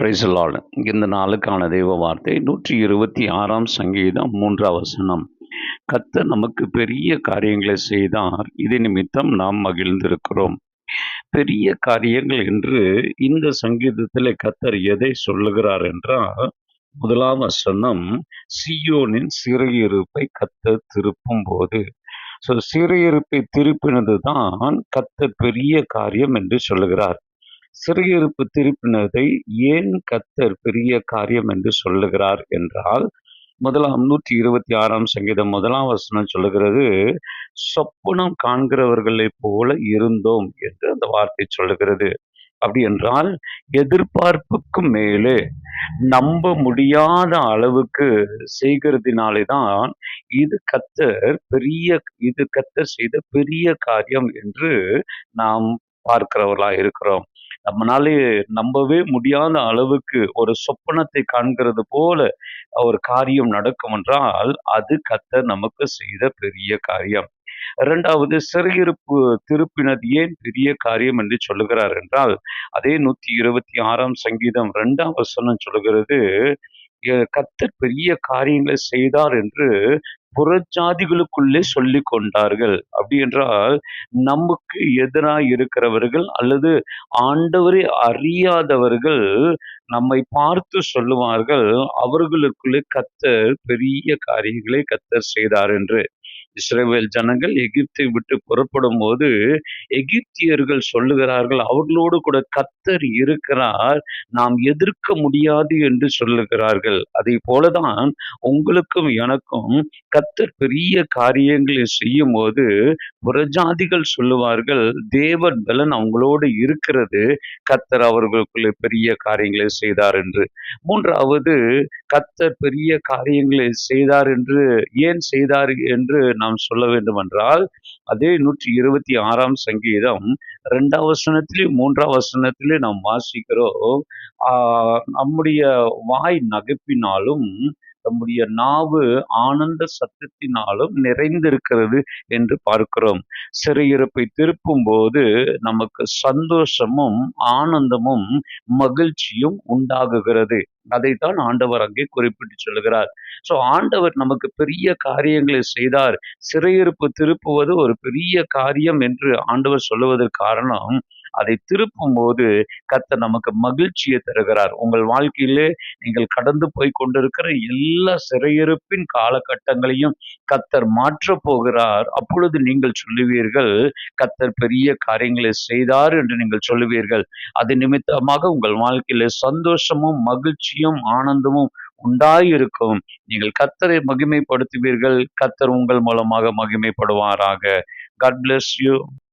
Price Lord. இந்த நாளுக்கான தெய்வ வார்த்தை 126ஆம் சங்கீதம் 3ஆம் வசனம். கர்த்தர் நமக்கு பெரிய காரியங்களை செய்தார், இது நிமித்தம் நாம் மகிழ்ந்திருக்கிறோம். பெரிய காரியங்கள் என்று இந்த சங்கீதத்தில் கர்த்தர் எதை சொல்லுகிறார் என்றால், முதலாம் வசனம், சீயோனின் சிறையிருப்பை கர்த்தர் திருப்பும் போது. சிறையிருப்பை திருப்பினது தான் கர்த்தர் பெரிய காரியம் என்று சொல்லுகிறார். சிறையிருப்பு திருப்பினதை ஏன் கர்த்தர் பெரிய காரியம் என்று சொல்லுகிறார் என்றால், முதலாம் 126ஆம் சங்கீதம் 1ஆம் வசனம் சொல்லுகிறது, சொப்பனம் காண்கிறவர்களைப் போல இருந்தோம் என்று அந்த வார்த்தை சொல்லுகிறது. அப்படி என்றால், எதிர்பார்ப்புக்கு மேலே நம்ப முடியாத அளவுக்கு செய்கிறதினாலே தான் இது கர்த்தர் செய்த பெரிய காரியம் என்று நாம் பார்க்கிறவர்களா இருக்கிறோம். நம்மளாலே நம்பவே முடியாத அளவுக்கு ஒரு சொப்பனத்தை காண்கிறது போல ஒரு காரியம் நடக்கும் என்றால், அது கர்த்தர் நமக்கு செய்த பெரிய காரியம். இரண்டாவது, சிறையிருப்பு திருப்பினது ஏன் பெரிய காரியம் என்று சொல்லுகிறார் என்றால், அதே 126ஆம் சங்கீதம் 2ஆம் வசனம் சொல்லுகிறது, கர்த்தர் பெரிய காரியங்களை செய்தார் என்று புறஜாதிகளுக்குள்ளே சொல்லிக் கொண்டார்கள். அப்படி என்றால், நமக்கு எதிராய் இருக்கிறவர்கள் அல்லது ஆண்டவரை அறியாதவர்கள் நம்மை பார்த்து சொல்லுவார்கள், அவர்களுக்குள்ளே கர்த்தர் பெரிய காரியங்களை கர்த்தர் செய்தார் என்று. இஸ்ரவேல் ஜனங்கள் எகிப்தை விட்டு புறப்படும்போது எகிப்தியர்கள் சொல்லுகிறார்கள், அவர்களோடு கூட கர்த்தர் இருக்கிறார், நாம் எதிர்க்க முடியாது என்று சொல்லுகிறார்கள். அதை போலதான் உங்களுக்கும் எனக்கும் கர்த்தர் பெரிய காரியங்களை செய்யும் போது புறஜாதிகள் சொல்லுவார்கள், தேவன் பலன் அவங்களோடு இருக்கிறது, கர்த்தர் அவர்களுக்குள்ளே பெரிய காரியங்களை செய்தார் என்று. மூன்றாவது, கர்த்தர் பெரிய காரியங்களை செய்தார் என்று ஏன் செய்தார் என்று நாம் சொல்ல வேண்டுமென்றால், அதே 126ஆம் சங்கீதம் 2ஆம் வசனத்திலே 3ஆம் வசனத்திலே நாம் வாசிக்கிறோம், நம்முடைய வாய் நகைப்பினாலும் நம்முடைய நாவு ஆனந்த சத்தத்தினாலும் நிறைந்திருக்கிறது என்று பார்க்கிறோம். சிறையிருப்பை திருப்பும் போது நமக்கு சந்தோஷமும் ஆனந்தமும் மகிழ்ச்சியும் உண்டாகுகிறது. அதைத்தான் ஆண்டவர் அங்கே குறிப்பிட்டு சொல்லுகிறார். ஆண்டவர் நமக்கு பெரிய காரியங்களை செய்தார். சிறையிருப்பு திருப்புவது ஒரு பெரிய காரியம் என்று ஆண்டவர் சொல்லுவதற்கு காரணம், அதை திருப்பும் போது கர்த்தர் நமக்கு மகிழ்ச்சியை தருகிறார். உங்கள் வாழ்க்கையிலே நீங்கள் கடந்து போய் கொண்டிருக்கிற எல்லா சிறையிருப்பின் காலகட்டங்களையும் கர்த்தர் மாற்றப் போகிறார். அப்பொழுது நீங்கள் சொல்லுவீர்கள், கர்த்தர் பெரிய காரியங்களை செய்தார் என்று நீங்கள் சொல்லுவீர்கள். அது நிமித்தமாக உங்கள் வாழ்க்கையிலே சந்தோஷமும் மகிழ்ச்சியும் ஆனந்தமும் உண்டாயிருக்கும். நீங்கள் கர்த்தரை மகிமைப்படுத்துவீர்கள், கர்த்தர் உங்கள் மூலமாக மகிமைப்படுவாராக. God bless you.